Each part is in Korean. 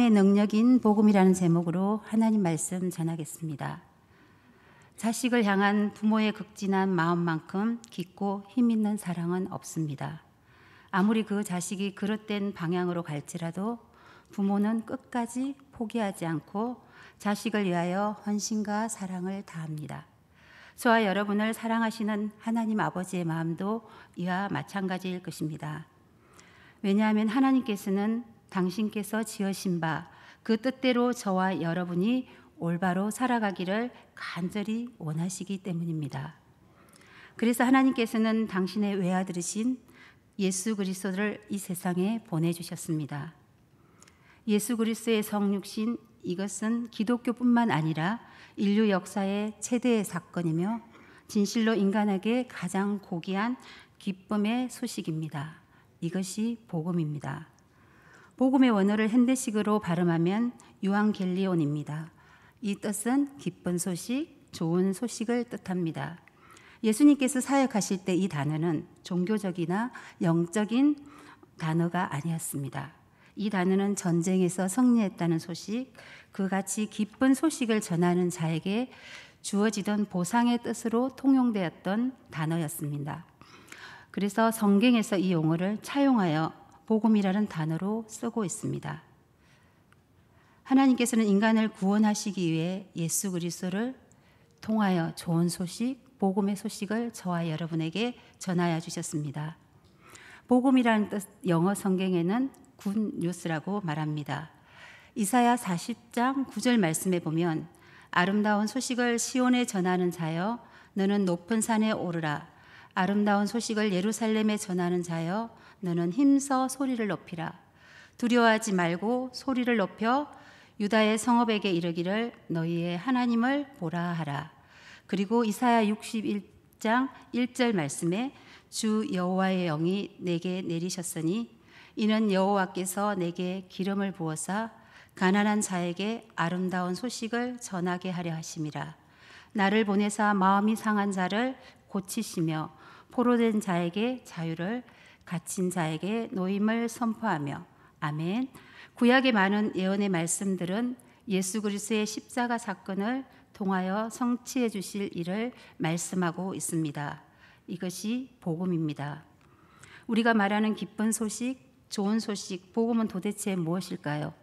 하나님의 능력인 복음이라는 제목으로 하나님 말씀 전하겠습니다. 자식을 향한 부모의 극진한 마음만큼 깊고 힘있는 사랑은 없습니다. 아무리 그 자식이 그릇된 방향으로 갈지라도 부모는 끝까지 포기하지 않고 자식을 위하여 헌신과 사랑을 다합니다. 저와 여러분을 사랑하시는 하나님 아버지의 마음도 이와 마찬가지일 것입니다. 왜냐하면 하나님께서는 당신께서 지으신 바 그 뜻대로 저와 여러분이 올바로 살아가기를 간절히 원하시기 때문입니다. 그래서 하나님께서는 당신의 외아들이신 예수 그리스도를 이 세상에 보내주셨습니다. 예수 그리스도의 성육신, 이것은 기독교뿐만 아니라 인류 역사의 최대의 사건이며 진실로 인간에게 가장 고귀한 기쁨의 소식입니다. 이것이 복음입니다. 복음의 원어를 현대식으로 발음하면 유앙겔리온입니다. 이 뜻은 기쁜 소식, 좋은 소식을 뜻합니다. 예수님께서 사역하실 때 이 단어는 종교적이나 영적인 단어가 아니었습니다. 이 단어는 전쟁에서 승리했다는 소식, 그같이 기쁜 소식을 전하는 자에게 주어지던 보상의 뜻으로 통용되었던 단어였습니다. 그래서 성경에서 이 용어를 차용하여 복음이라는 단어로 쓰고 있습니다. 하나님께서는 인간을 구원하시기 위해 예수 그리스도를 통하여 좋은 소식, 복음의 소식을 저와 여러분에게 전하여 주셨습니다. 복음이라는 뜻, 영어 성경에는 굿 뉴스라고 말합니다. 이사야 40장 9절 말씀에 보면 아름다운 소식을 시온에 전하는 자여 너는 높은 산에 오르라. 아름다운 소식을 예루살렘에 전하는 자여 너는 힘써 소리를 높이라. 두려워하지 말고 소리를 높여 유다의 성읍에게 이르기를 너희의 하나님을 보라 하라. 그리고 이사야 61장 1절 말씀에 주 여호와의 영이 내게 내리셨으니 이는 여호와께서 내게 기름을 부어사 가난한 자에게 아름다운 소식을 전하게 하려 하심이라. 나를 보내사 마음이 상한 자를 고치시며 포로된 자에게 자유를, 갇힌 자에게 노임을 선포하며. 아멘. 구약의 많은 예언의 말씀들은 예수 그리스도의 십자가 사건을 통하여 성취해 주실 일을 말씀하고 있습니다. 이것이 복음입니다. 우리가 말하는 기쁜 소식, 좋은 소식, 복음은 도대체 무엇일까요?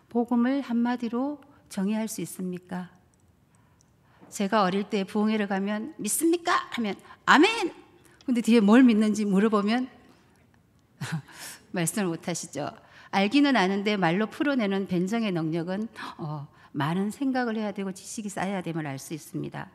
복음을 한마디로 정의할 수 있습니까? 제가 어릴 때 부흥회를 가면 믿습니까? 하면 아멘! 근데 뒤에 뭘 믿는지 물어보면 말씀을 못 하시죠. 알기는 아는데 말로 풀어내는 변정의 능력은 많은 생각을 해야 되고 지식이 쌓여야 됨을 알 수 있습니다.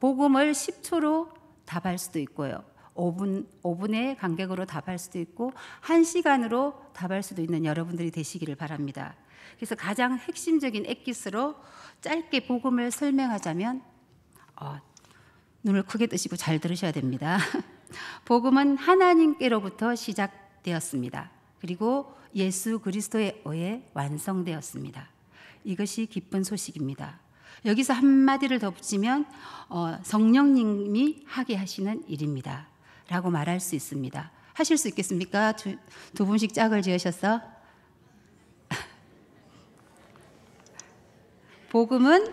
복음을 10초로 답할 수도 있고요. 5분의 간격으로 답할 수도 있고 1시간으로 답할 수도 있는 여러분들이 되시기를 바랍니다. 그래서 가장 핵심적인 엑기스로 짧게 복음을 설명하자면 눈을 크게 뜨시고 잘 들으셔야 됩니다. 복음은 하나님께로부터 시작되었습니다. 그리고 예수 그리스도에 의해 완성되었습니다. 이것이 기쁜 소식입니다. 여기서 한마디를 더 붙이면 성령님이 하게 하시는 일입니다 라고 말할 수 있습니다. 하실 수 있겠습니까? 두 분씩 짝을 지으셔서. 복음은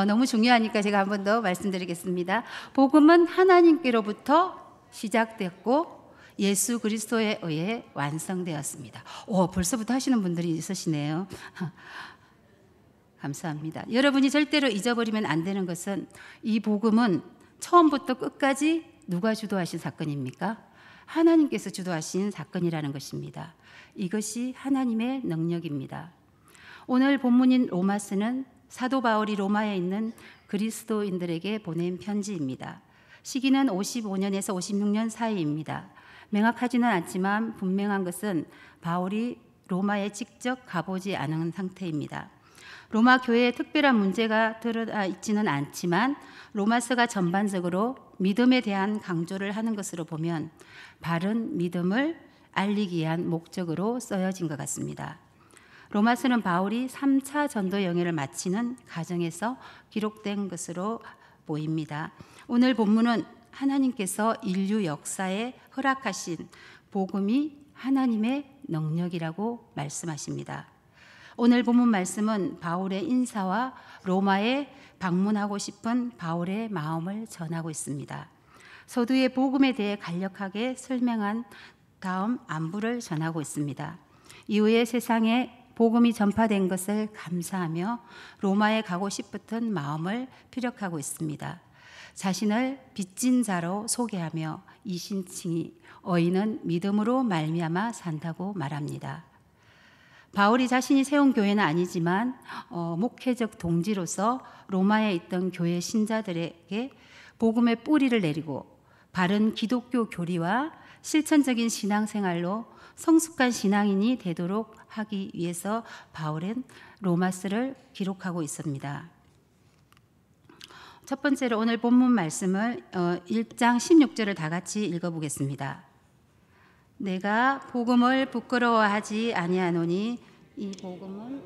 너무 중요하니까 제가 한 번 더 말씀드리겠습니다. 복음은 하나님께로부터 시작됐고 예수 그리스도에 의해 완성되었습니다. 벌써부터 하시는 분들이 있으시네요. 감사합니다. 여러분이 절대로 잊어버리면 안 되는 것은 이 복음은 처음부터 끝까지 누가 주도하신 사건입니까? 하나님께서 주도하신 사건이라는 것입니다. 이것이 하나님의 능력입니다. 오늘 본문인 로마서는 사도 바울이 로마에 있는 그리스도인들에게 보낸 편지입니다. 시기는 55년에서 56년 사이입니다. 명확하지는 않지만 분명한 것은 바울이 로마에 직접 가보지 않은 상태입니다. 로마 교회에 특별한 문제가 드러나 있지는 않지만 로마서가 전반적으로 믿음에 대한 강조를 하는 것으로 보면 바른 믿음을 알리기 위한 목적으로 쓰여진 것 같습니다. 로마서는 바울이 3차 전도 영예를 마치는 과정에서 기록된 것으로 보입니다. 오늘 본문은 하나님께서 인류 역사에 허락하신 복음이 하나님의 능력이라고 말씀하십니다. 오늘 본문 말씀은 바울의 인사와 로마에 방문하고 싶은 바울의 마음을 전하고 있습니다. 서두에 복음에 대해 간략하게 설명한 다음 안부를 전하고 있습니다. 이후에 세상에 복음이 전파된 것을 감사하며 로마에 가고 싶었던 마음을 피력하고 있습니다. 자신을 빚진 자로 소개하며 이신칭이 어인은 믿음으로 말미암아 산다고 말합니다. 바울이 자신이 세운 교회는 아니지만 목회적 동지로서 로마에 있던 교회 신자들에게 복음의 뿌리를 내리고 바른 기독교 교리와 실천적인 신앙생활로 성숙한 신앙인이 되도록 하기 위해서 바울은 로마서를 기록하고 있습니다. 첫 번째로 오늘 본문 말씀을 1장 16절을 다 같이 읽어보겠습니다. 내가 복음을 부끄러워하지 아니하노니 이 복음은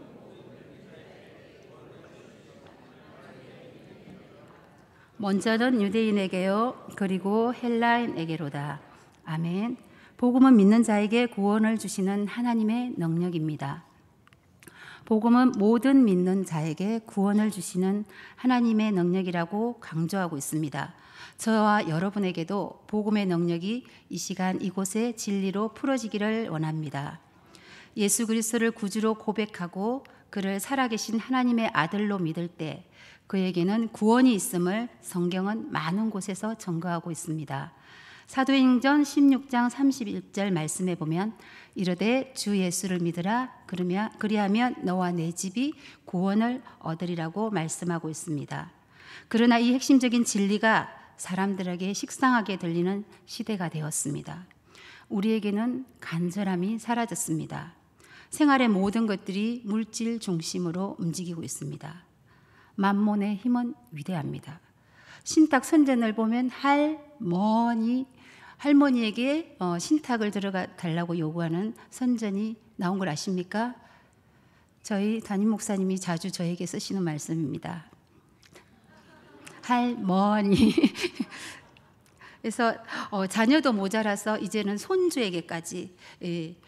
먼저는 유대인에게요 그리고 헬라인에게로다. 아멘. 복음은 믿는 자에게 구원을 주시는 하나님의 능력입니다. 복음은 모든 믿는 자에게 구원을 주시는 하나님의 능력이라고 강조하고 있습니다. 저와 여러분에게도 복음의 능력이 이 시간 이곳에 진리로 풀어지기를 원합니다. 예수 그리스도를 구주로 고백하고 그를 살아계신 하나님의 아들로 믿을 때 그에게는 구원이 있음을 성경은 많은 곳에서 증거하고 있습니다. 사도행전 16장 31절 말씀에 보면 이르되 주 예수를 믿으라 그리하면 너와 내 집이 구원을 얻으리라고 말씀하고 있습니다. 그러나 이 핵심적인 진리가 사람들에게 식상하게 들리는 시대가 되었습니다. 우리에게는 간절함이 사라졌습니다. 생활의 모든 것들이 물질 중심으로 움직이고 있습니다. 만몬의 힘은 위대합니다. 신탁 선전을 보면 할머니에게 신탁을 들어가 달라고 요구하는 선전이 나온 걸 아십니까? 저희 담임 목사님이 자주 저에게 쓰시는 말씀입니다. 할머니. 그래서 자녀도 모자라서 이제는 손주에게까지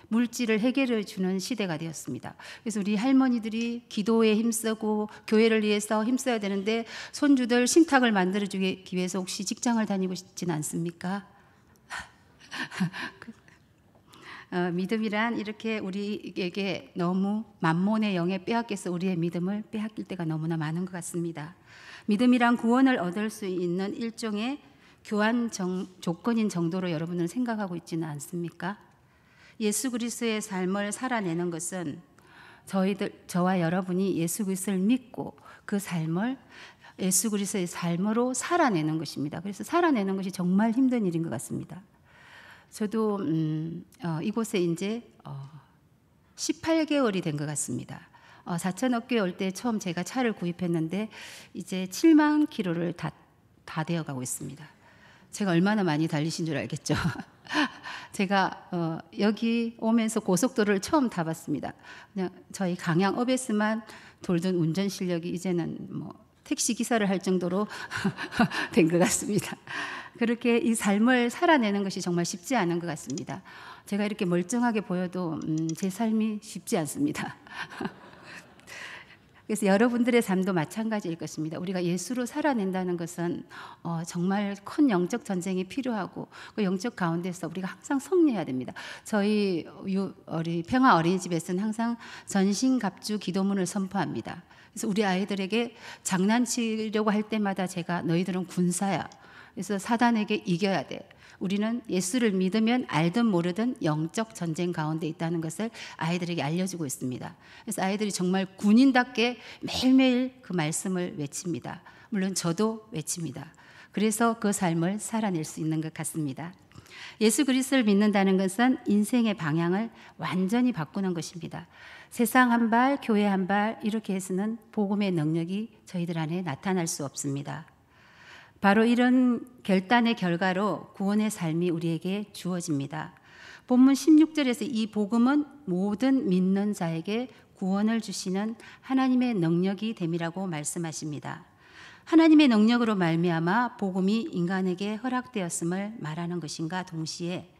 물질을 해결해 주는 시대가 되었습니다. 그래서 우리 할머니들이 기도에 힘쓰고 교회를 위해서 힘써야 되는데 손주들 신탁을 만들어주기 위해서 혹시 직장을 다니고 싶진 않습니까? 믿음이란 이렇게 우리에게 너무 만몬의 영에 빼앗겨서 우리의 믿음을 빼앗길 때가 너무나 많은 것 같습니다. 믿음이란 구원을 얻을 수 있는 일종의 교환 조건인 정도로 여러분은 생각하고 있지는 않습니까? 예수 그리스도의 삶을 살아내는 것은 저와 여러분이 예수 그리스도를 믿고 그 삶을 예수 그리스도의 삶으로 살아내는 것입니다. 그래서 살아내는 것이 정말 힘든 일인 것 같습니다. 저도 이곳에 이제 18개월이 된 것 같습니다. 사천억교회 올 때 처음 제가 차를 구입했는데 이제 7만 킬로를 다 되어가고 있습니다. 제가 얼마나 많이 달리신 줄 알겠죠. 제가 여기 오면서 고속도로를 처음 타봤습니다. 그냥 저희 강양 어베스만 돌던 운전 실력이 이제는 뭐 택시 기사를 할 정도로 된 것 같습니다. 그렇게 이 삶을 살아내는 것이 정말 쉽지 않은 것 같습니다. 제가 이렇게 멀쩡하게 보여도 제 삶이 쉽지 않습니다. 그래서 여러분들의 삶도 마찬가지일 것입니다. 우리가 예수로 살아낸다는 것은 정말 큰 영적 전쟁이 필요하고 그 영적 가운데서 우리가 항상 승리해야 됩니다. 저희 평화 어린이집에서는 항상 전신갑주 기도문을 선포합니다. 그래서 우리 아이들에게 장난치려고 할 때마다 제가 너희들은 군사야. 그래서 사단에게 이겨야 돼. 우리는 예수를 믿으면 알든 모르든 영적 전쟁 가운데 있다는 것을 아이들에게 알려주고 있습니다. 그래서 아이들이 정말 군인답게 매일매일 그 말씀을 외칩니다. 물론 저도 외칩니다. 그래서 그 삶을 살아낼 수 있는 것 같습니다. 예수 그리스도를 믿는다는 것은 인생의 방향을 완전히 바꾸는 것입니다. 세상 한 발, 교회 한 발 이렇게 해서는 복음의 능력이 저희들 안에 나타날 수 없습니다. 바로 이런 결단의 결과로 구원의 삶이 우리에게 주어집니다. 본문 16절에서 이 복음은 모든 믿는 자에게 구원을 주시는 하나님의 능력이 됨이라고 말씀하십니다. 하나님의 능력으로 말미암아 복음이 인간에게 허락되었음을 말하는 것인가 동시에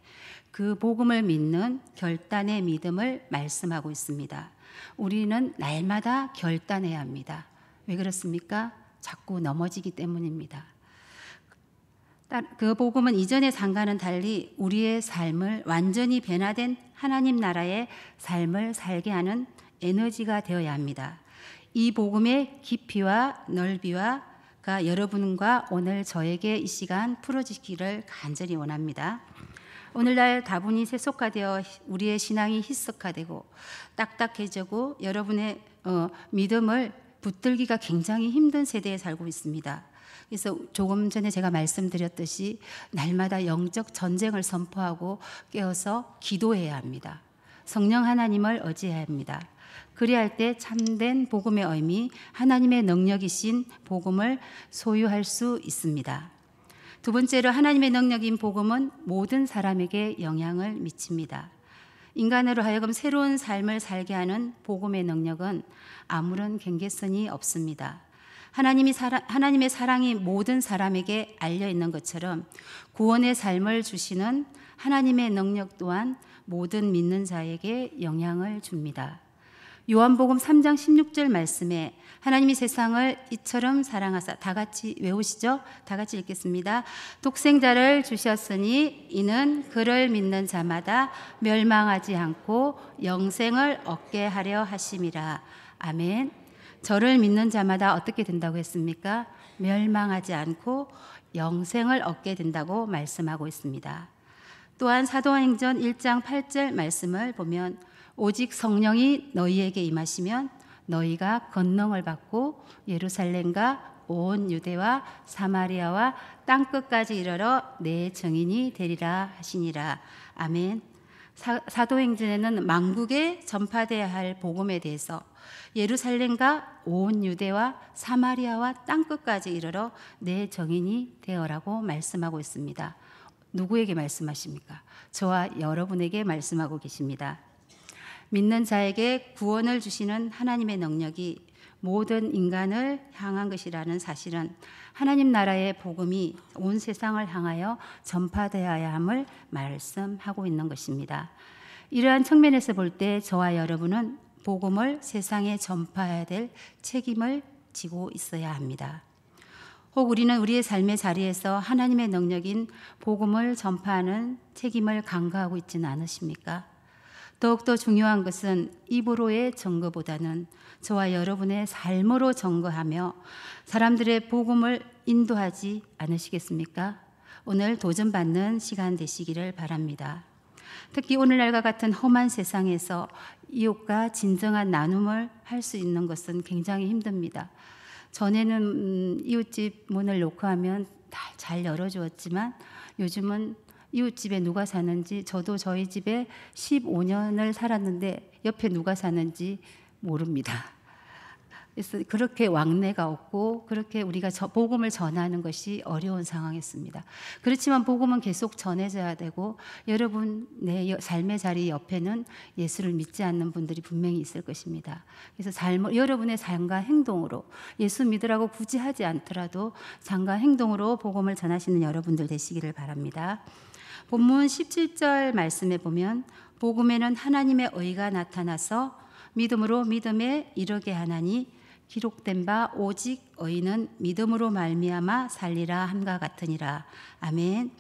그 복음을 믿는 결단의 믿음을 말씀하고 있습니다. 우리는 날마다 결단해야 합니다. 왜 그렇습니까? 자꾸 넘어지기 때문입니다. 그 복음은 이전의 상과는 달리 우리의 삶을 완전히 변화된 하나님 나라의 삶을 살게 하는 에너지가 되어야 합니다. 이 복음의 깊이와 넓이가 여러분과 오늘 저에게 이 시간 풀어지기를 간절히 원합니다. 오늘날 다분히 세속화되어 우리의 신앙이 희석화되고 딱딱해지고 여러분의 믿음을 붙들기가 굉장히 힘든 세대에 살고 있습니다. 그래서 조금 전에 제가 말씀드렸듯이 날마다 영적 전쟁을 선포하고 깨어서 기도해야 합니다. 성령 하나님을 의지해야 합니다. 그래야 할 때 참된 복음의 의미, 하나님의 능력이신 복음을 소유할 수 있습니다. 두 번째로 하나님의 능력인 복음은 모든 사람에게 영향을 미칩니다. 인간으로 하여금 새로운 삶을 살게 하는 복음의 능력은 아무런 경계선이 없습니다. 하나님의 사랑이 모든 사람에게 알려 있는 것처럼 구원의 삶을 주시는 하나님의 능력 또한 모든 믿는 자에게 영향을 줍니다. 요한복음 3장 16절 말씀에 하나님이 세상을 이처럼 사랑하사, 다 같이 외우시죠? 다 같이 읽겠습니다. 독생자를 주셨으니 이는 그를 믿는 자마다 멸망하지 않고 영생을 얻게 하려 하심이라. 아멘. 저를 믿는 자마다 어떻게 된다고 했습니까? 멸망하지 않고 영생을 얻게 된다고 말씀하고 있습니다. 또한 사도행전 1장 8절 말씀을 보면 오직 성령이 너희에게 임하시면 너희가 권능을 받고 예루살렘과 온 유대와 사마리아와 땅끝까지 이르러 내 증인이 되리라 하시니라. 아멘. 사도행전에는 만국에 전파되어야 할 복음에 대해서 예루살렘과 온 유대와 사마리아와 땅끝까지 이르러 내 증인이 되어라고 말씀하고 있습니다. 누구에게 말씀하십니까? 저와 여러분에게 말씀하고 계십니다. 믿는 자에게 구원을 주시는 하나님의 능력이 모든 인간을 향한 것이라는 사실은 하나님 나라의 복음이 온 세상을 향하여 전파되어야 함을 말씀하고 있는 것입니다. 이러한 측면에서 볼 때 저와 여러분은 복음을 세상에 전파해야 될 책임을 지고 있어야 합니다. 혹 우리는 우리의 삶의 자리에서 하나님의 능력인 복음을 전파하는 책임을 간과하고 있지는 않으십니까? 더욱더 중요한 것은 입으로의 증거보다는 저와 여러분의 삶으로 증거하며 사람들의 복음을 인도하지 않으시겠습니까? 오늘 도전받는 시간 되시기를 바랍니다. 특히 오늘날과 같은 험한 세상에서 이웃과 진정한 나눔을 할 수 있는 것은 굉장히 힘듭니다. 전에는 이웃집 문을 놓고 하면 잘 열어주었지만 요즘은 이웃집에 누가 사는지, 저도 저희 집에 15년을 살았는데 옆에 누가 사는지 모릅니다. 그래서 그렇게 왕래가 없고 그렇게 우리가 복음을 전하는 것이 어려운 상황이었습니다. 그렇지만 복음은 계속 전해져야 되고 여러분의 삶의 자리 옆에는 예수를 믿지 않는 분들이 분명히 있을 것입니다. 그래서 여러분의 삶과 행동으로 예수 믿으라고 굳이 하지 않더라도 삶과 행동으로 복음을 전하시는 여러분들 되시기를 바랍니다. 본문 17절 말씀에 보면 복음에는 하나님의 의가 나타나서 믿음으로 믿음에 이르게 하나니 기록된 바 오직 의인은 믿음으로 말미암아 살리라 함과 같으니라. 아멘.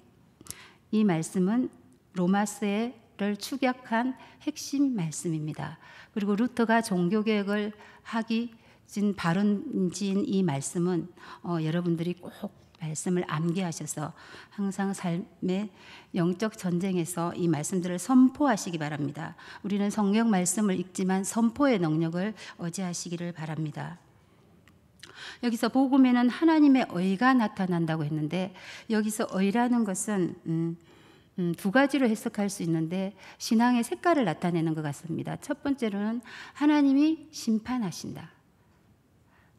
이 말씀은 로마서를 축약한 핵심 말씀입니다. 그리고 루터가 종교개혁을 발언진 이 말씀은 여러분들이 꼭 말씀을 암기하셔서 항상 삶의 영적 전쟁에서 이 말씀들을 선포하시기 바랍니다. 우리는 성경 말씀을 읽지만 선포의 능력을 의지하시기를 바랍니다. 여기서 복음에는 하나님의 의가 나타난다고 했는데 여기서 의라는 것은 두 가지로 해석할 수 있는데 신앙의 색깔을 나타내는 것 같습니다. 첫 번째로는 하나님이 심판하신다.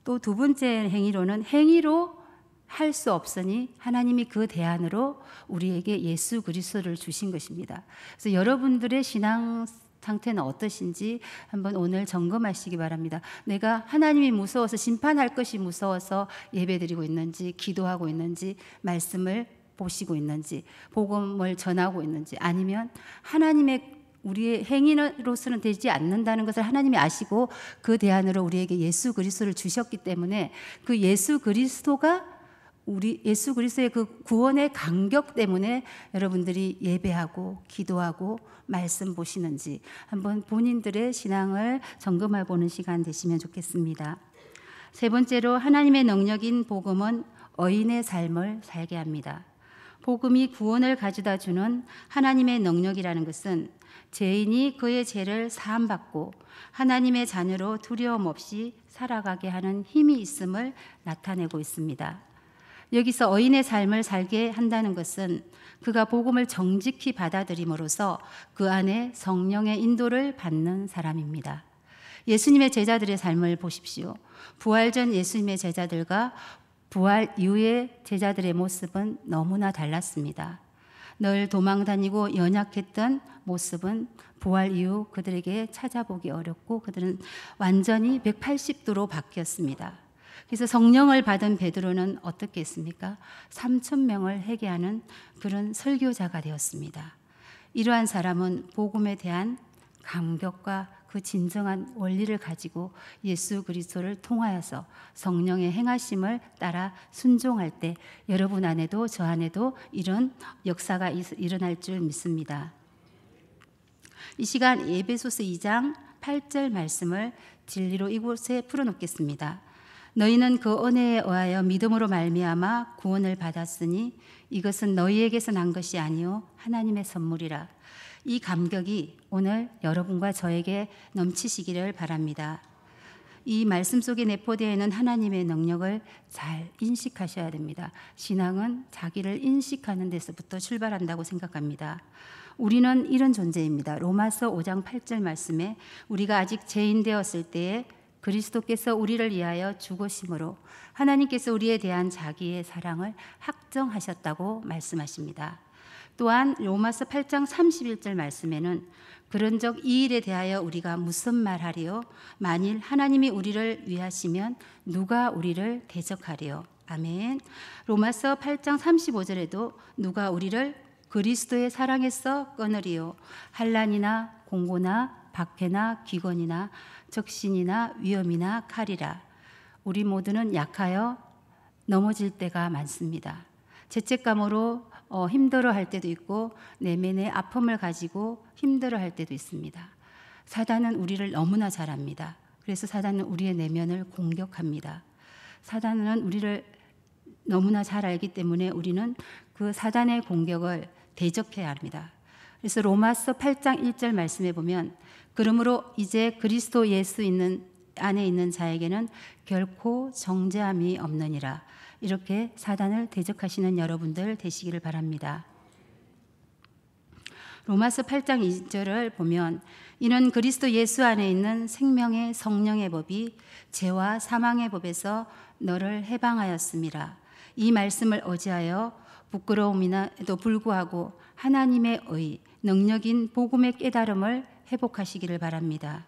또 두 번째 행위로 할 수 없으니 하나님이 그 대안으로 우리에게 예수 그리스도를 주신 것입니다. 그래서 여러분들의 신앙 상태는 어떠신지 한번 오늘 점검하시기 바랍니다. 내가 하나님이 무서워서 심판할 것이 무서워서 예배드리고 있는지, 기도하고 있는지, 말씀을 보시고 있는지, 복음을 전하고 있는지, 아니면 하나님의 우리의 행위로서는 되지 않는다는 것을 하나님이 아시고 그 대안으로 우리에게 예수 그리스도를 주셨기 때문에 그 예수 그리스도가 예수 그리스도의 그 구원의 간격 때문에 여러분들이 예배하고 기도하고 말씀 보시는지 한번 본인들의 신앙을 점검해 보는 시간 되시면 좋겠습니다. 세 번째로 하나님의 능력인 복음은 의인의 삶을 살게 합니다. 복음이 구원을 가져다 주는 하나님의 능력이라는 것은 죄인이 그의 죄를 사함받고 하나님의 자녀로 두려움 없이 살아가게 하는 힘이 있음을 나타내고 있습니다. 여기서 의인의 삶을 살게 한다는 것은 그가 복음을 정직히 받아들임으로써 그 안에 성령의 인도를 받는 사람입니다. 예수님의 제자들의 삶을 보십시오. 부활 전 예수님의 제자들과 부활 이후의 제자들의 모습은 너무나 달랐습니다. 늘 도망다니고 연약했던 모습은 부활 이후 그들에게 찾아보기 어렵고 그들은 완전히 180도로 바뀌었습니다. 그래서 성령을 받은 베드로는 어떻게 했습니까? 3,000명을 회개하는 그런 설교자가 되었습니다. 이러한 사람은 복음에 대한 감격과 그 진정한 원리를 가지고 예수 그리스도를 통하여서 성령의 행하심을 따라 순종할 때 여러분 안에도 저 안에도 이런 역사가 일어날 줄 믿습니다. 이 시간 에베소서 2장 8절 말씀을 진리로 이곳에 풀어놓겠습니다. 너희는 그 은혜에 의하여 믿음으로 말미암아 구원을 받았으니 이것은 너희에게서 난 것이 아니요 하나님의 선물이라. 이 감격이 오늘 여러분과 저에게 넘치시기를 바랍니다. 이 말씀 속에 내포되어 있는 하나님의 능력을 잘 인식하셔야 됩니다. 신앙은 자기를 인식하는 데서부터 출발한다고 생각합니다. 우리는 이런 존재입니다. 로마서 5장 8절 말씀에 우리가 아직 죄인 되었을 때에 그리스도께서 우리를 위하여 죽으심으로 하나님께서 우리에 대한 자기의 사랑을 확정하셨다고 말씀하십니다. 또한 로마서 8장 31절 말씀에는 그런즉 이 일에 대하여 우리가 무슨 말하리요? 만일 하나님이 우리를 위하시면 누가 우리를 대적하리요? 아멘. 로마서 8장 35절에도 누가 우리를 그리스도의 사랑에서 끊으리요? 환난이나 공고나 박해나 기근이나 적신이나 위험이나 칼이라. 우리 모두는 약하여 넘어질 때가 많습니다. 죄책감으로 힘들어할 때도 있고 내면의 아픔을 가지고 힘들어할 때도 있습니다. 사단은 우리를 너무나 잘 압니다. 그래서 사단은 우리의 내면을 공격합니다. 사단은 우리를 너무나 잘 알기 때문에 우리는 그 사단의 공격을 대적해야 합니다. 그래서 로마서 8장 1절 말씀에 보면 그러므로 이제 그리스도 예수 안에 있는 자에게는 결코 정죄함이 없느니라. 이렇게 사단을 대적하시는 여러분들 되시기를 바랍니다. 로마서 8장 2절을 보면 이는 그리스도 예수 안에 있는 생명의 성령의 법이 죄와 사망의 법에서 너를 해방하였음이라. 이 말씀을 어지하여 부끄러움에도 불구하고 하나님의 능력인 복음의 깨달음을 회복하시기를 바랍니다.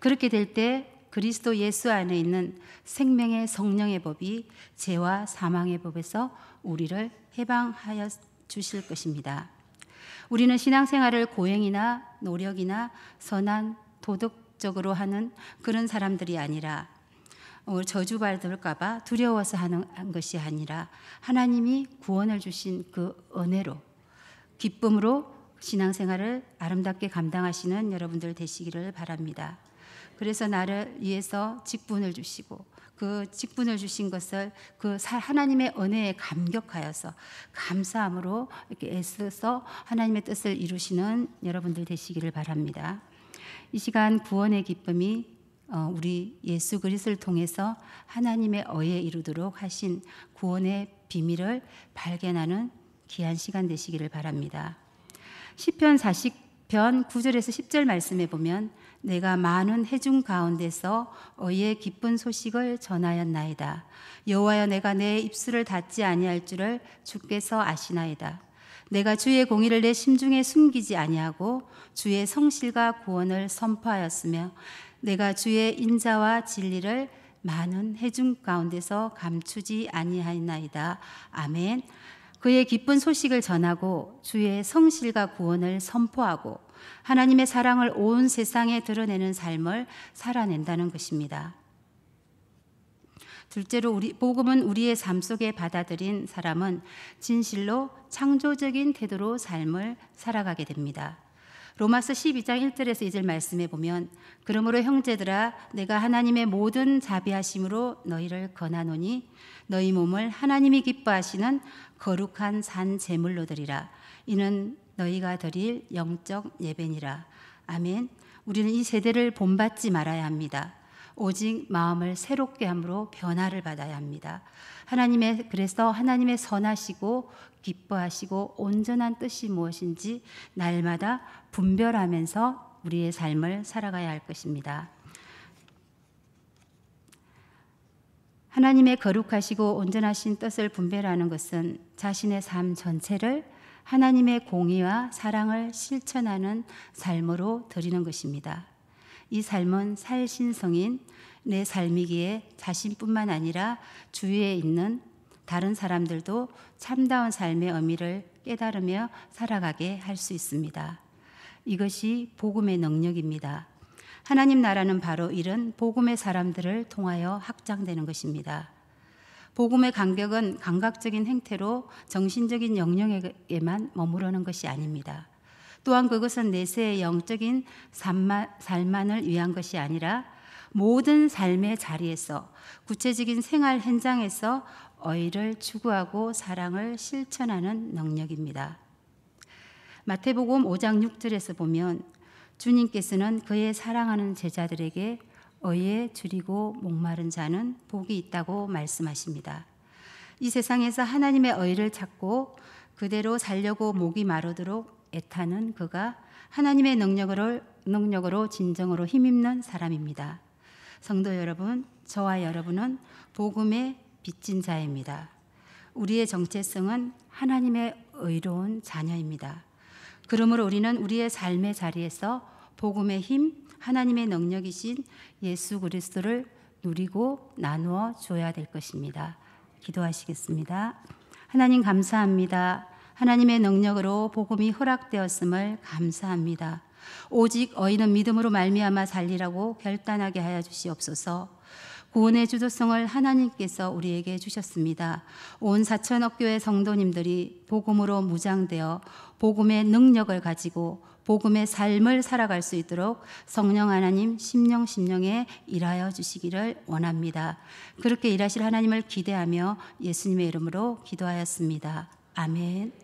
그렇게 될 때 그리스도 예수 안에 있는 생명의 성령의 법이 죄와 사망의 법에서 우리를 해방하여 주실 것입니다. 우리는 신앙생활을 고행이나 노력이나 선한 도덕적으로 하는 그런 사람들이 아니라 저주받을까 봐 두려워서 하는 것이 아니라 하나님이 구원을 주신 그 은혜로 기쁨으로 신앙생활을 아름답게 감당하시는 여러분들 되시기를 바랍니다. 그래서 나를 위해서 직분을 주시고 그 직분을 주신 것을 그 하나님의 은혜에 감격하여서 감사함으로 이렇게 애써서 하나님의 뜻을 이루시는 여러분들 되시기를 바랍니다. 이 시간 구원의 기쁨이 우리 예수 그리스도를 통해서 하나님의 의에 이루도록 하신 구원의 비밀을 발견하는 귀한 시간 되시기를 바랍니다. 시편 40편 9절에서 10절 말씀에 보면 내가 많은 회중 가운데서 의의 기쁜 소식을 전하였나이다. 여호와여 내가 내 입술을 닫지 아니할 줄을 주께서 아시나이다. 내가 주의 공의를 내 심중에 숨기지 아니하고 주의 성실과 구원을 선포하였으며 내가 주의 인자와 진리를 많은 회중 가운데서 감추지 아니하나이다. 아멘. 그의 기쁜 소식을 전하고 주의 성실과 구원을 선포하고 하나님의 사랑을 온 세상에 드러내는 삶을 살아낸다는 것입니다. 둘째로 복음은 우리의 삶 속에 받아들인 사람은 진실로 창조적인 태도로 삶을 살아가게 됩니다. 로마서 12장 1절에서 2절 말씀에 보면 그러므로 형제들아 내가 하나님의 모든 자비하심으로 너희를 권하노니 너희 몸을 하나님이 기뻐하시는 거룩한 산 제물로 드리라. 이는 너희가 드릴 영적 예배니라. 아멘. 우리는 이 세대를 본받지 말아야 합니다. 오직 마음을 새롭게 함으로 변화를 받아야 합니다. 그래서 하나님의 선하시고 기뻐하시고 온전한 뜻이 무엇인지 날마다 분별하면서 우리의 삶을 살아가야 할 것입니다. 하나님의 거룩하시고 온전하신 뜻을 분별하는 것은 자신의 삶 전체를 하나님의 공의와 사랑을 실천하는 삶으로 드리는 것입니다. 이 삶은 살신성인 내 삶이기에 자신뿐만 아니라 주위에 있는 다른 사람들도 참다운 삶의 의미를 깨달으며 살아가게 할 수 있습니다. 이것이 복음의 능력입니다. 하나님 나라는 바로 이런 복음의 사람들을 통하여 확장되는 것입니다. 복음의 간격은 감각적인 행태로 정신적인 영역에만 머무르는 것이 아닙니다. 또한 그것은 내세의 영적인 삶만을 위한 것이 아니라 모든 삶의 자리에서 구체적인 생활 현장에서 의를 추구하고 사랑을 실천하는 능력입니다. 마태복음 5장 6절에서 보면 주님께서는 그의 사랑하는 제자들에게 의에 줄이고 목마른 자는 복이 있다고 말씀하십니다. 이 세상에서 하나님의 의를 찾고 그대로 살려고 목이 마르도록 애타는 그가 하나님의 능력으로 진정으로 힘입는 사람입니다. 성도 여러분, 저와 여러분은 복음의 빚진 자입니다. 우리의 정체성은 하나님의 의로운 자녀입니다. 그러므로 우리는 우리의 삶의 자리에서 복음의 힘, 하나님의 능력이신 예수 그리스도를 누리고 나누어 줘야 될 것입니다. 기도하시겠습니다. 하나님 감사합니다. 하나님의 능력으로 복음이 허락되었음을 감사합니다. 오직 의인은 믿음으로 말미암아 살리라고 결단하게 하여 주시옵소서. 구원의 주도성을 하나님께서 우리에게 주셨습니다. 온 4천억 교회 성도님들이 복음으로 무장되어 복음의 능력을 가지고 복음의 삶을 살아갈 수 있도록 성령 하나님 심령에 일하여 주시기를 원합니다. 그렇게 일하실 하나님을 기대하며 예수님의 이름으로 기도하였습니다. 아멘.